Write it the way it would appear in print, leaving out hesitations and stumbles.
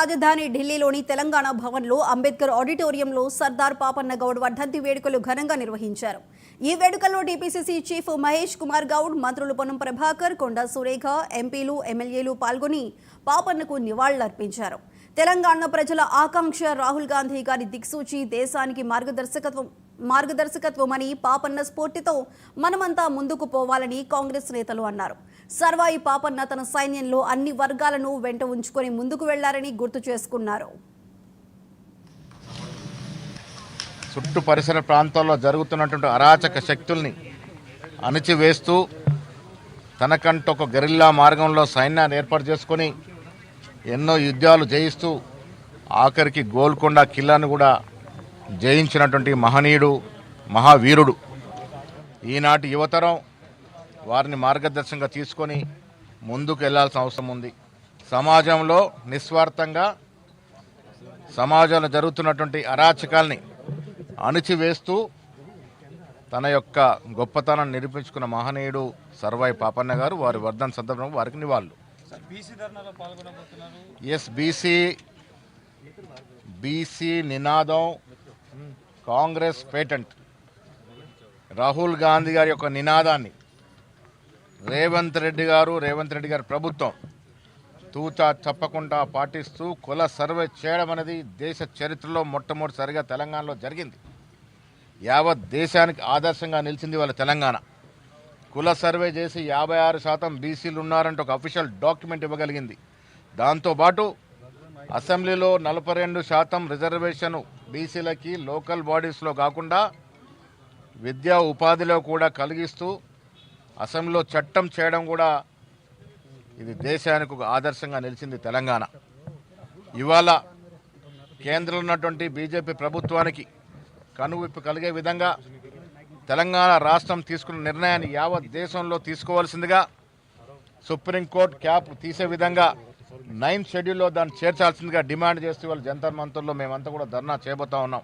రాజధాని ఢిల్లీలోని తెలంగాణ భవన్లో అంబేద్కర్ ఆడిటోరియంలో సర్దార్ పాపన్న గౌడ్ వర్ధంతి వేడుకలు ఘనంగా నిర్వహించారు. ఈ వేడుకల్లో టీపీసీసీ చీఫ్ మహేష్ కుమార్ గౌడ్, మంత్రులు పొన్నం ప్రభాకర్, కొండా సురేఖ, ఎంపీలు, ఎమ్మెల్యేలు పాల్గొని పాపన్నకు నివాళులర్పించారు. తెలంగాణ ప్రజల ఆకాంక్ష రాహుల్ గాంధీ గారి దిక్సూచి, దేశానికి మార్గదర్శకత్వమని, పాపన్న స్ఫూర్తితో మనమంతా ముందుకు పోవాలని కాంగ్రెస్ నేతలు అన్నారు. సర్వాయి పాపన్న తన సైన్యంలో అన్ని వర్గాలను వెంట ఉంచుకొని ముందుకు వెళ్లారని గుర్తు చేసుకున్నారు. చుట్టూ పరిసర ప్రాంతాల్లో జరుగుతున్నటువంటి అరాచక శక్తుల్ని అణిచివేస్తూ తనకంటూ ఒక గెరిల్లా మార్గంలో సైన్యాన్ని ఏర్పాటు చేసుకొని ఎన్నో యుద్ధాలు జయిస్తూ ఆఖరికి గోల్కొండ కిల్లాను కూడా జయించినటువంటి మహనీయుడు, మహావీరుడు. ఈనాటి యువతరం వారిని మార్గదర్శకంగా తీసుకొని ముందుకు వెళ్లాల్సిన అవసరం ఉంది. సమాజంలో నిస్వార్థంగా సమాజంలో జరుగుతున్నటువంటి అరాచకాల్ని అణిచివేస్తూ తన యొక్క గొప్పతనాన్ని నిరూపించుకున్న మహనీయుడు సర్వాయి పాపన్న గారు. వారి వర్ధన్ సందర్భంగా వారికి నివాళులు. ఎస్, బీసీ నినాదం కాంగ్రెస్ పేటెంట్. రాహుల్ గాంధీ గారి యొక్క నినాదాన్ని రేవంత్ రెడ్డి గారి ప్రభుత్వం తూచా తప్పకుండా పాటిస్తూ కుల సర్వే చేయడం అనేది దేశ చరిత్రలో మొట్టమొదటిసారిగా తెలంగాణలో జరిగింది. యావత్ దేశానికి ఆదర్శంగా నిలిచింది వాళ్ళ తెలంగాణ. కుల సర్వే చేసి 56% బీసీలు ఉన్నారంటే ఒక అఫీషియల్ డాక్యుమెంట్ ఇవ్వగలిగింది. దాంతోపాటు అసెంబ్లీలో 42% రిజర్వేషన్ బీసీలకి లోకల్ బాడీస్లో కాకుండా విద్యా ఉపాధిలో కూడా కలిగిస్తూ అసెంబ్లీలో చట్టం చేయడం కూడా ఇది దేశానికి ఒక ఆదర్శంగా నిలిచింది తెలంగాణ. ఇవాళ కేంద్రంలో ఉన్నటువంటి బీజేపీ ప్రభుత్వానికి కనువిప్పు కలిగే విధంగా తెలంగాణ రాష్ట్రం తీసుకున్న నిర్ణయాన్ని యావత్ దేశంలో తీసుకోవాల్సిందిగా సుప్రీంకోర్టు క్యాప్ తీసే విధంగా 9th షెడ్యూల్లో దాన్ని చేర్చాల్సిందిగా డిమాండ్ చేస్తూ వాళ్ళ జంతర్ మంతర్లో మేమంతా కూడా ధర్నా చేయబోతా ఉన్నాం.